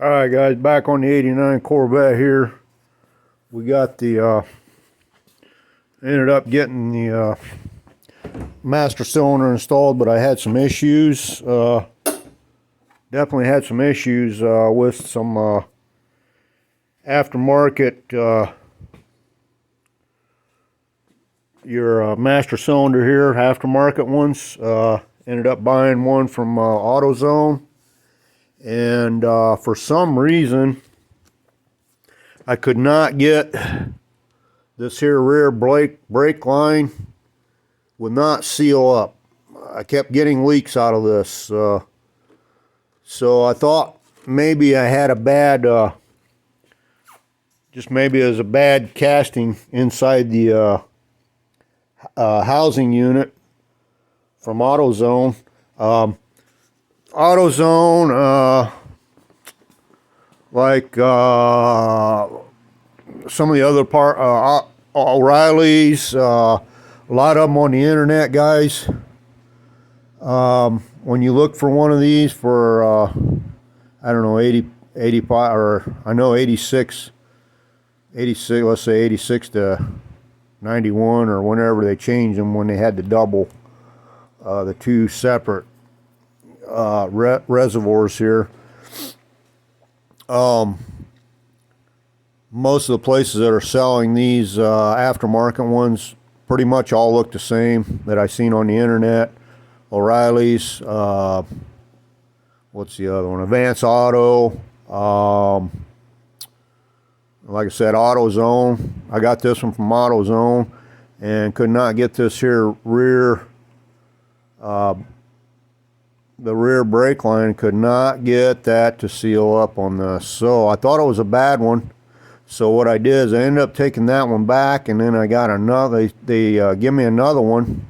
Alright guys, back on the 89 Corvette here. We got the, ended up getting the master cylinder installed, but I had some issues. Definitely had some issues with some aftermarket, your master cylinder here, aftermarket ones. Ended up buying one from AutoZone. And for some reason I could not get this here rear brake line would not seal up. I kept getting leaks out of this, so I thought maybe I had a bad just maybe it was a bad casting inside the housing unit from AutoZone. AutoZone, like some of the other O'Reilly's, a lot of them on the internet, guys. When you look for one of these for, I don't know, 85, or I know 86, let's say 86 to 91, or whenever they changed them, when they had the double, the two separate reservoirs here. Most of the places that are selling these aftermarket ones pretty much all look the same that I've seen on the internet. O'Reilly's, what's the other one? Advance Auto, like I said, AutoZone. I got this one from AutoZone and could not get this here rear the rear brake line, could not get that to seal up on this. So I thought it was a bad one. So what I did is I ended up taking that one back, and then I got another. They give me another one.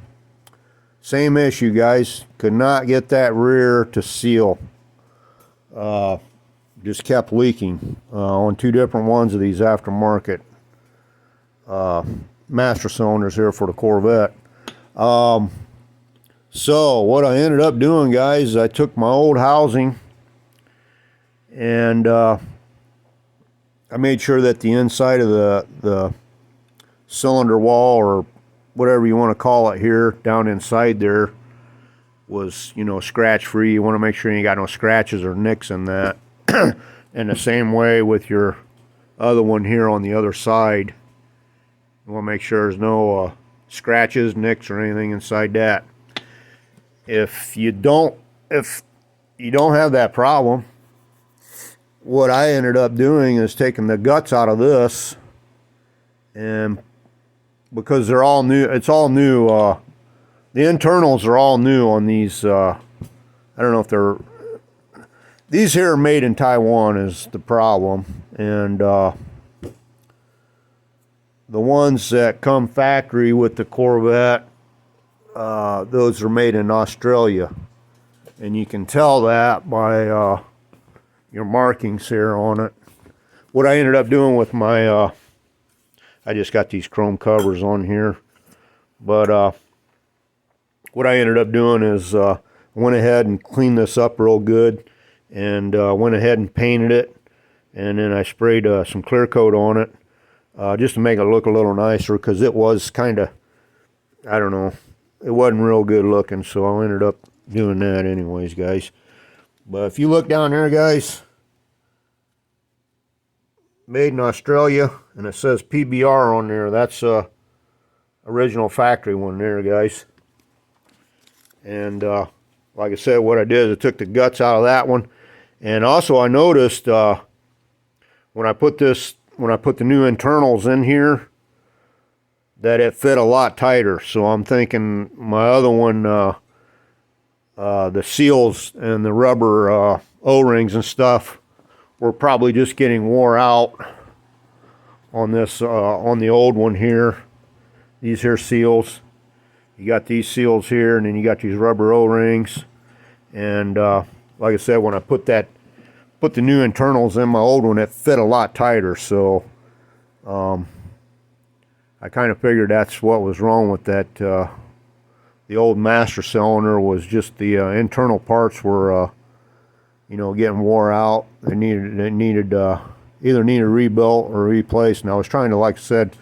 Same issue, guys. Could not get that rear to seal. Just kept leaking on two different ones of these aftermarket master cylinders here for the Corvette. So what I ended up doing, guys, I took my old housing and I made sure that the inside of the cylinder wall, or whatever you want to call it here, down inside there, was, you know, scratch free. You want to make sure you got no scratches or nicks in that. And the same way with your other one here on the other side. You want to make sure there's no scratches, nicks, or anything inside that. If you don't have that problem, what I ended up doing is taking the guts out of this, and because they're all new, it's all new, the internals are all new on these. I don't know if they're, these here are made in Taiwan is the problem, and the ones that come factory with the Corvette, those are made in Australia, and you can tell that by your markings here on it. What I ended up doing with my I just got these chrome covers on here, but what I ended up doing is went ahead and cleaned this up real good, and went ahead and painted it, and then I sprayed some clear coat on it, just to make it look a little nicer, because it was kind of, I don't know, it wasn't real good looking, so I ended up doing that anyways, guys. But if you look down there, guys, made in Australia, and it says PBR on there. That's original factory one there, guys. And like I said, what I did is I took the guts out of that one, and also I noticed when I put the new internals in here, that it fit a lot tighter. So I'm thinking my other one, the seals and the rubber O-rings and stuff were probably just getting wore out on this, on the old one here. These here seals, you got these seals here, and then you got these rubber O-rings. And like I said, when I put the new internals in my old one, it fit a lot tighter. So I kind of figured that's what was wrong with that. The old master cylinder was just the internal parts were you know, getting wore out. They needed either needed rebuilt or replaced. And I was trying to, like I said,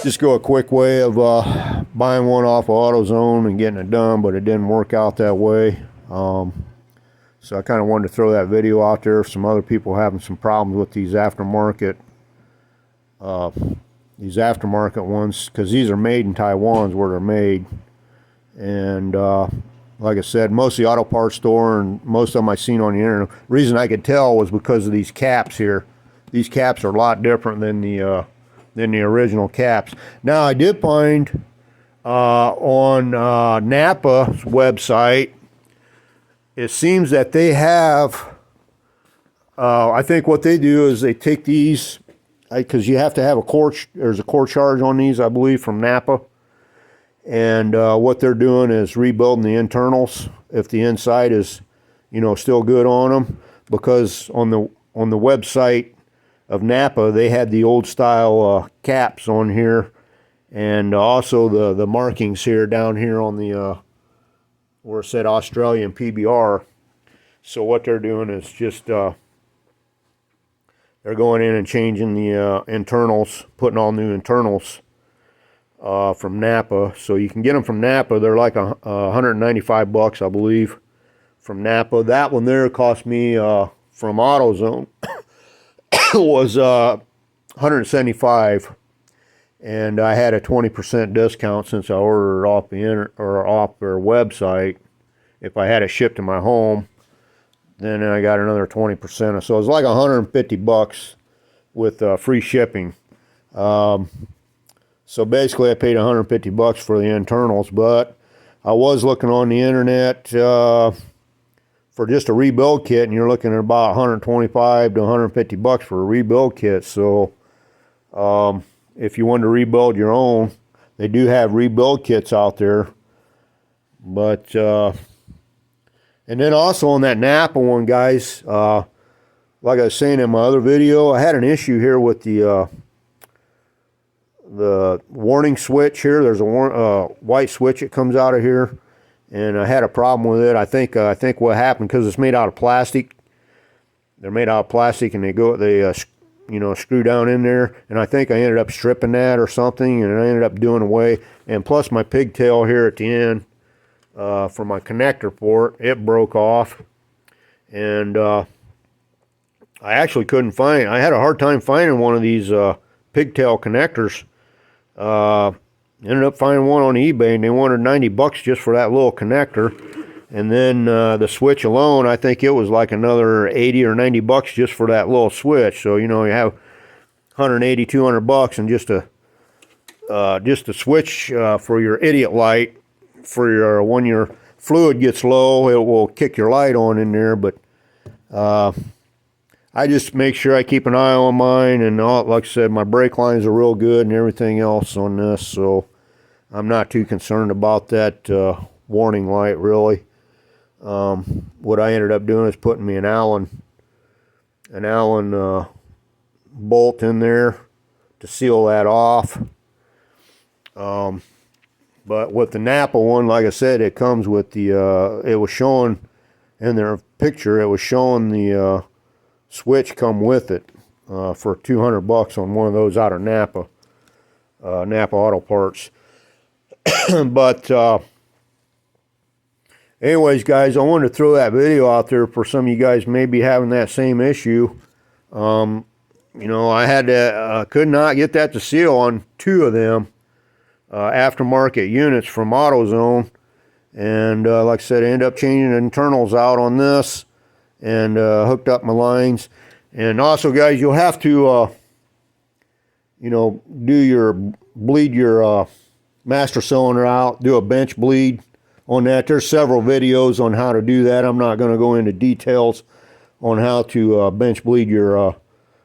just go a quick way of buying one off of AutoZone and getting it done, but it didn't work out that way. So I kind of wanted to throw that video out there. Some other people having some problems with these aftermarket ones, because these are made in Taiwan, is where they're made. And like I said, most of the auto parts store and most of them I seen on the internet, the reason I could tell was because of these caps here. These caps are a lot different than the original caps. Now I did find on Napa's website, it seems that they have, I think what they do is they take these, because you have to have there's a core charge on these, I believe, from Napa. And what they're doing is rebuilding the internals if the inside is, you know, still good on them. Because on the website of Napa, they had the old style caps on here, and also the markings here down here on the where it said Australian PBR. So what they're doing is just they're going in and changing the internals, putting all new internals from Napa. So you can get them from Napa. They're like $195, I believe, from Napa. That one there cost me from AutoZone was $175, and I had a 20% discount since I ordered it off off their website. If I had it shipped to my home, then I got another 20%. So it was like $150 with free shipping. So basically, I paid $150 for the internals, but I was looking on the internet for just a rebuild kit, and you're looking at about $125 to $150 for a rebuild kit. So if you want to rebuild your own, they do have rebuild kits out there. But and then also on that Napa one, guys, like I was saying in my other video, I had an issue here with the warning switch here. There's a white switch that comes out of here, and I had a problem with it. I think what happened, because it's made out of plastic. They're made out of plastic, and they you know, screw down in there, and I think I ended up stripping that or something, and I ended up doing away. And plus my pigtail here at the end for my connector port, it broke off, and I actually couldn't find. I had a hard time finding one of these pigtail connectors. Ended up finding one on eBay, and they wanted $90 just for that little connector. And then the switch alone, I think it was like another $80 or $90 just for that little switch. So, you know, you have $180, $200 and just a switch for your idiot light. For your, when your fluid gets low, it will kick your light on in there. But I just make sure I keep an eye on mine, and like I said, my brake lines are real good and everything else on this, so I'm not too concerned about that warning light, really. What I ended up doing is putting me an Allen bolt in there to seal that off. But with the Napa one, like I said, it comes with the it was showing in their picture, it was showing the switch come with it for $200 on one of those out of Napa Auto Parts. But anyways, guys, I wanted to throw that video out there for some of you guys maybe having that same issue. You know, I had to could not get that to seal on two of them aftermarket units from AutoZone, and like I said, I ended up changing the internals out on this and hooked up my lines. And also, guys, you'll have to you know, bleed your master cylinder out, do a bench bleed on that. There's several videos on how to do that. I'm not going to go into details on how to bench bleed your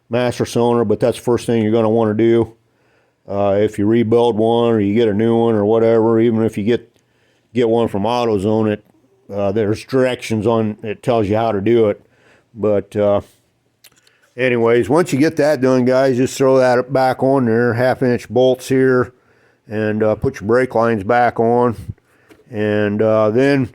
master cylinder, but that's the first thing you're going to want to do if you rebuild one or you get a new one or whatever. Even if you get one from AutoZone, there's directions on it, tells you how to do it. But anyways, once you get that done, guys, just throw that back on there, 1/2-inch bolts here, and put your brake lines back on. And then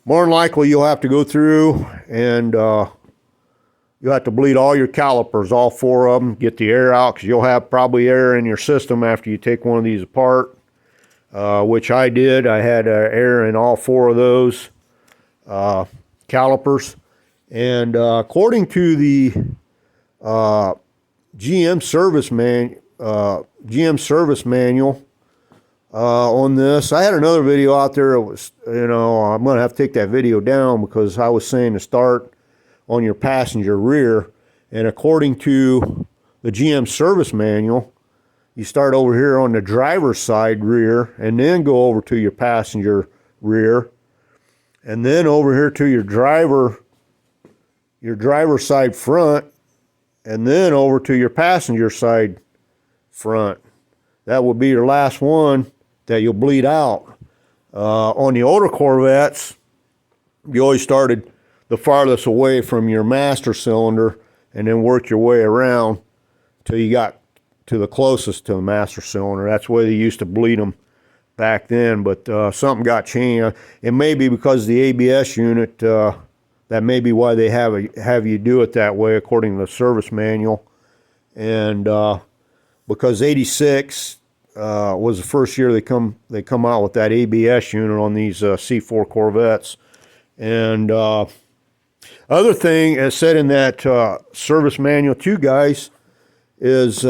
more than likely you'll have to go through and you'll have to bleed all your calipers, all 4 of them, get the air out, because you'll have probably air in your system after you take one of these apart, which I did. I had air in all 4 of those calipers. And according to the GM service manual on this, I had another video out there. It was, I'm going to have to take that video down because I was saying to start on your passenger rear, and according to the GM service manual, you start over here on the driver's side rear and then go over to your passenger rear, and then over here to your driver's side front, and then over to your passenger side front. That would be your last one that you'll bleed out. On the older Corvettes, you always started the farthest away from your master cylinder and then worked your way around till you got to the closest to the master cylinder. That's the way they used to bleed them back then, but something got changed. It may be because of the ABS unit. That may be why they have you do it that way, according to the service manual. And because 86 was the first year they come out with that ABS unit on these C4 Corvettes. And other thing, as said in that service manual too, guys, is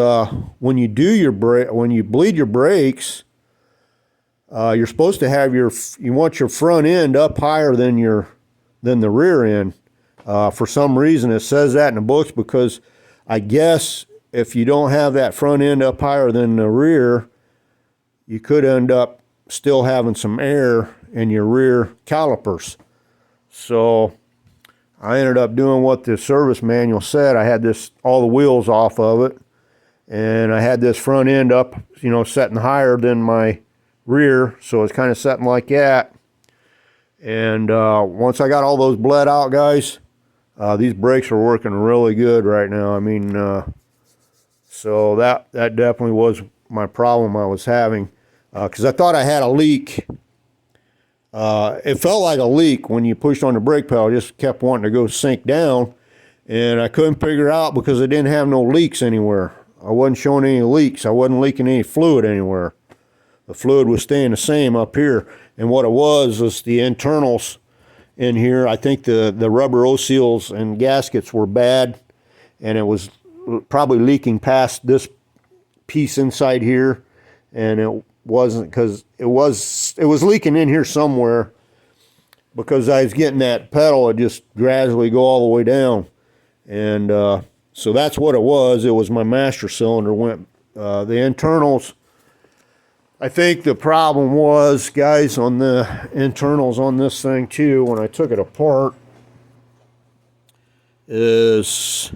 when you bleed your brakes, you're supposed to have you want your front end up higher than the rear end. For some reason, it says that in the books, because I guess if you don't have that front end up higher than the rear, you could end up still having some air in your rear calipers. So I ended up doing what the service manual said. I had all the wheels off of it, and I had this front end up, setting higher than my rear, so it's kind of setting like that. And once I got all those bled out, guys, these brakes are working really good right now. I mean, so that definitely was my problem I was having, because I thought I had a leak. It felt like a leak when you pushed on the brake pedal. It just kept wanting to go sink down, and I couldn't figure out because I didn't have no leaks anywhere. I wasn't showing any leaks. I wasn't leaking any fluid anywhere. The fluid was staying the same up here, and what it was the internals in here. I think the rubber O-seals and gaskets were bad, and it was probably leaking past this piece inside here, and it wasn't, because it was leaking in here somewhere, because I was getting that pedal to just gradually go all the way down. And so that's what it was. It was my master cylinder went, the internals. I think the problem was, guys, on the internals on this thing too, when I took it apart, is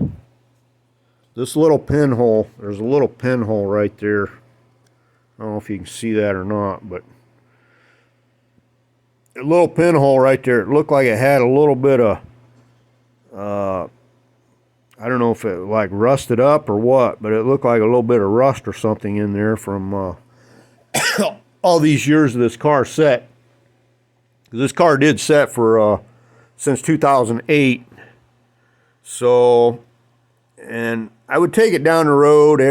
this little pinhole. There's a little pinhole right there. I don't know if you can see that or not, but a little pinhole right there. It looked like it had a little bit of, I don't know if it like rusted up or what, but it looked like a little bit of rust or something in there from all these years of this car set. This car did set for since 2008. So, and I would take it down the road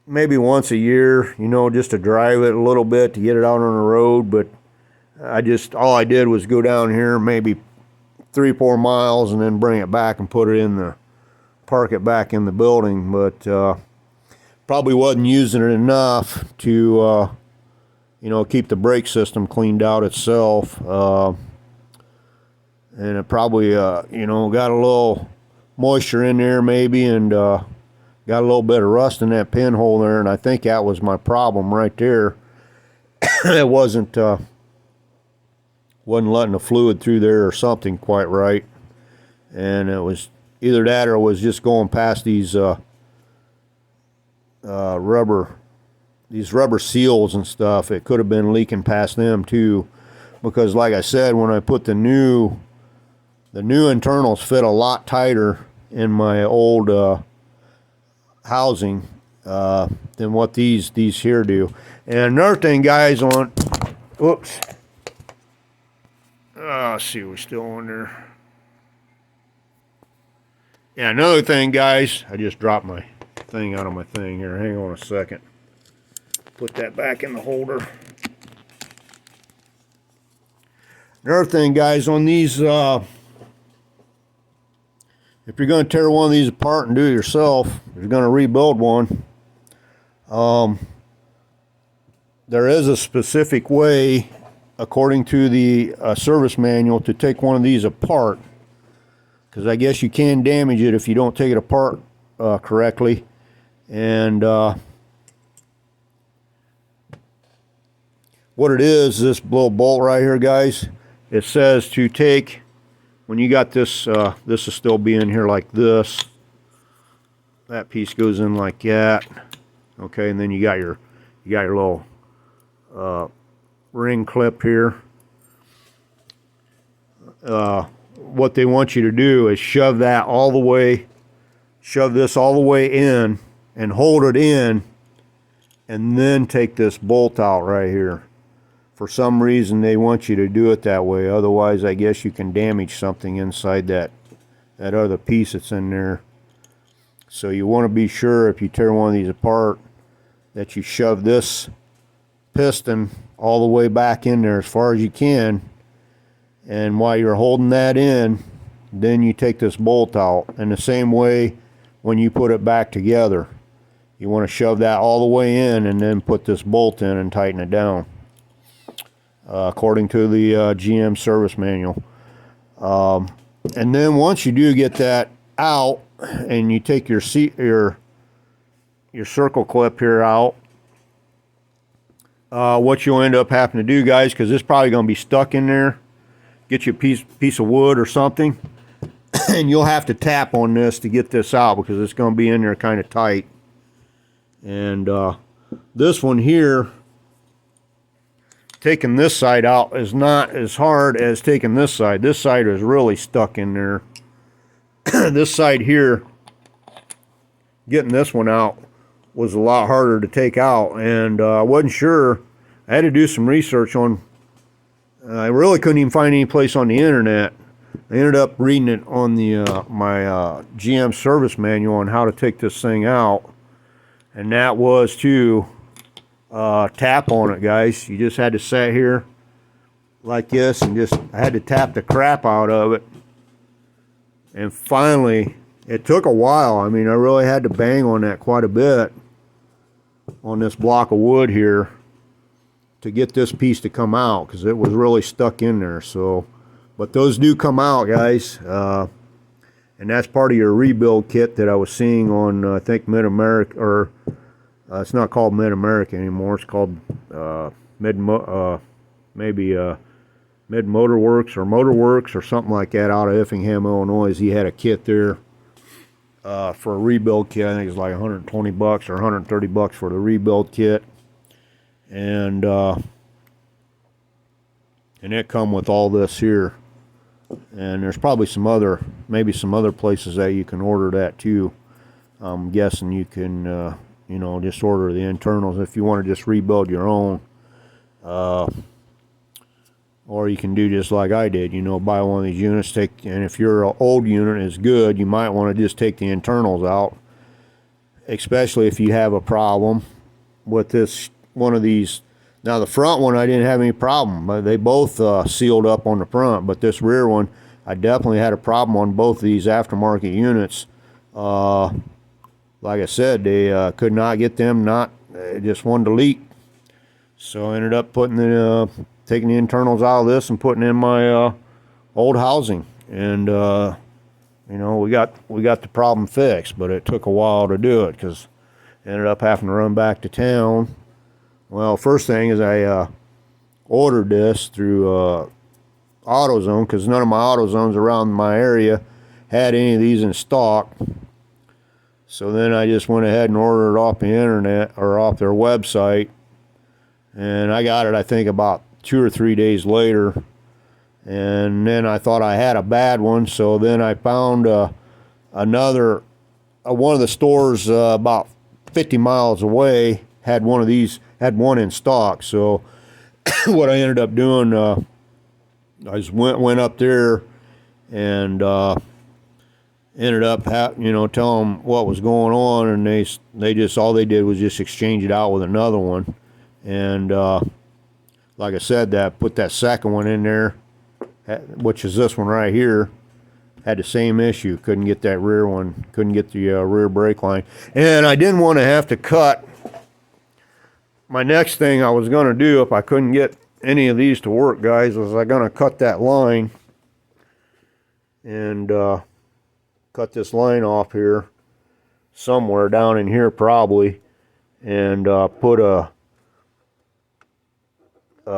maybe once a year, just to drive it a little bit, to get it out on the road. But all I did was go down here maybe 3-4 miles and then bring it back and park it back in the building. But probably wasn't using it enough to keep the brake system cleaned out itself. And it probably got a little moisture in there maybe, and got a little bit of rust in that pinhole there, and I think that was my problem right there. It wasn't letting the fluid through there or something quite right, and it was either that or it was just going past these rubber seals and stuff. It could have been leaking past them too, because like I said, when I put the new internals fit a lot tighter in my old housing than what these here do. And another thing, guys, Let's see, we're still on there. Yeah, another thing, guys, I just dropped my thing out of my thing here. Hang on a second. Put that back in the holder. Another thing, guys, on these, if you're going to tear one of these apart and do it yourself, if you're going to rebuild one, there is a specific way, according to the service manual, to take one of these apart. Because I guess you can damage it if you don't take it apart correctly. And what it is, this little bolt right here, guys, it says to take, when you got this, this will still be in here like this. That piece goes in like that. Okay, and then you got your little ring clip here. What they want you to do is shove this all the way in and hold it in, and then take this bolt out right here. For some reason they want you to do it that way, otherwise I guess you can damage something inside that other piece that's in there. So you want to be sure, if you tear one of these apart, that you shove this piston all the way back in there as far as you can, and while you're holding that in, then you take this bolt out. And the same way when you put it back together, you want to shove that all the way in and then put this bolt in and tighten it down, according to the GM service manual. And then once you do get that out and you take your circle clip here out, what you'll end up having to do, guys, because it's probably going to be stuck in there, get you a piece of wood or something, and you'll have to tap on this to get this out, because it's going to be in there kind of tight. And this one here, taking this side out is not as hard as taking this side. This side is really stuck in there. This side here, getting this one out was a lot harder to take out, and I wasn't sure. I had to do some research on, I really couldn't even find any place on the internet. I ended up reading it on the my GM service manual on how to take this thing out, and that was to tap on it, guys. You just had to sit here like this, and I had to tap the crap out of it. And finally, it took a while. I mean, I really had to bang on that quite a bit, on this block of wood here, to get this piece to come out, because it was really stuck in there. So, but those do come out, guys, and that's part of your rebuild kit that I was seeing on I think Mid-America, or it's not called Mid-America anymore. It's called Mid Motorworks or Motorworks or something like that, out of Effingham, Illinois. He had a kit there for a rebuild kit. I think it's like $120 or $130 for the rebuild kit, and it come with all this here. And there's probably maybe some other places that you can order that too. I'm guessing you can you know, just order the internals if you want to just rebuild your own. Or you can do just like I did, you know, buy one of these units, and if your old unit is good, you might want to just take the internals out, especially if you have a problem with this one of these. Now the front one, I didn't have any problem, but they both sealed up on the front, but this rear one, I definitely had a problem on both of these aftermarket units. Like I said, they could not get them, just wanted to leak. So I ended up taking the internals out of this and putting in my old housing, and you know, we got the problem fixed, but it took a while to do it, because I ended up having to run back to town. Well, first thing is I ordered this through AutoZone, because none of my AutoZones around my area had any of these in stock. So then I just went ahead and ordered it off the internet, or off their website, and I got it, I think, about 2 or 3 days later. And then I thought I had a bad one, so then I found one of the stores about 50 miles away had one in stock. So what I ended up doing, I just went up there and ended up telling them what was going on, and they just, all they did was just exchange it out with another one. And like I said, that put that second one in there, which is this one right here, had the same issue. Couldn't get that rear one, couldn't get the rear brake line. And I didn't want to have to cut. My next thing I was going to do, if I couldn't get any of these to work, guys, was I going to cut that line and cut this line off here somewhere down in here probably, and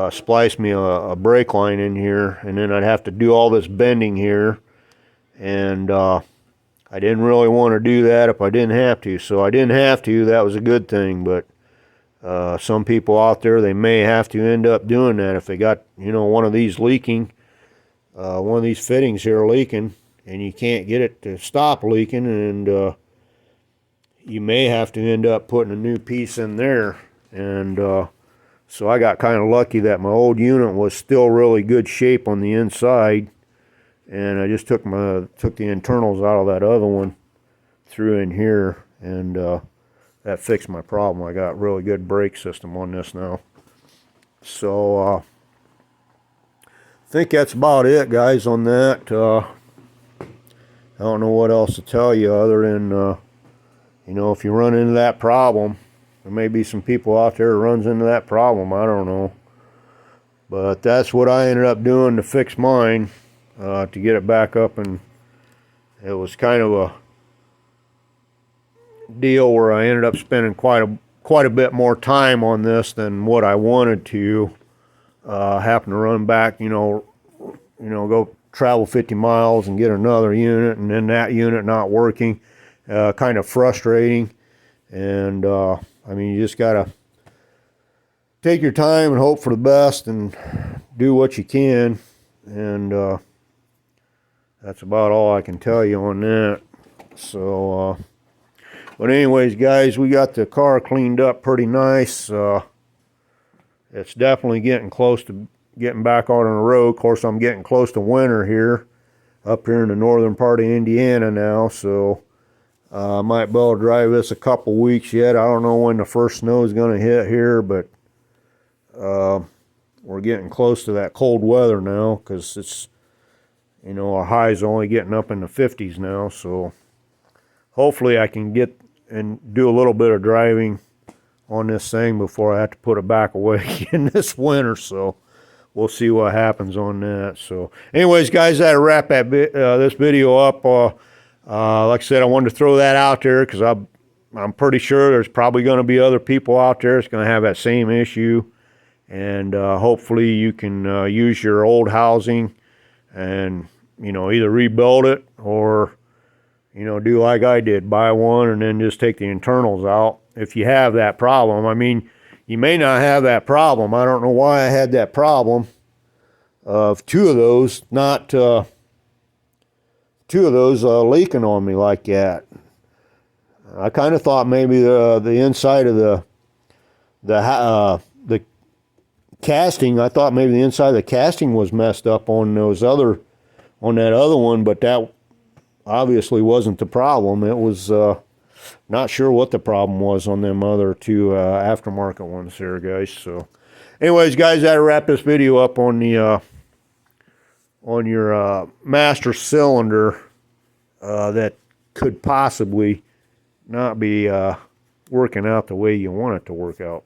splice me a brake line in here, and then I'd have to do all this bending here, and I didn't really want to do that if I didn't have to. So I didn't have to. That was a good thing. But some people out there, they may have to end up doing that if they got one of these leaking, one of these fittings here leaking, and you can't get it to stop leaking, and you may have to end up putting a new piece in there. And so I got kind of lucky that my old unit was still really good shape on the inside, and I just took the internals out of that other one, threw in here, and that fixed my problem. I got really good brake system on this now. So I think that's about it, guys, on that. I don't know what else to tell you other than if you run into that problem, there may be some people out there who runs into that problem. I don't know. But that's what I ended up doing to fix mine, to get it back up. And it was kind of a deal where I ended up spending quite a bit more time on this than what I wanted to. Happen to run back, go travel 50 miles and get another unit, and then that unit not working. Kind of frustrating. And I mean, you just gotta take your time and hope for the best and do what you can. And that's about all I can tell you on that. So but anyways, guys, we got the car cleaned up pretty nice. It's definitely getting close to getting back out on the road. Of course, I'm getting close to winter here, up here in the northern part of Indiana now, so I might be able to drive this a couple weeks yet. I don't know when the first snow is going to hit here, but we're getting close to that cold weather now, because it's, our highs only getting up in the 50s now. So hopefully I can get and do a little bit of driving on this thing before I have to put it back away again this winter. So we'll see what happens on that. So anyways, guys, that'll wrap this video up. Like I said, I wanted to throw that out there because I'm pretty sure there's probably going to be other people out there that's going to have that same issue. And hopefully you can use your old housing and, either rebuild it or, do like I did, buy one and then just take the internals out if you have that problem. I mean, you may not have that problem. I don't know why I had that problem of two of those leaking on me like that. I kind of thought maybe the inside of the casting, I thought maybe the inside of the casting was messed up on that other one, but that obviously wasn't the problem. It was not sure what the problem was on them other two aftermarket ones there, guys. So anyways, guys, that'll wrap this video up on the on your master cylinder that could possibly not be working out the way you want it to work out.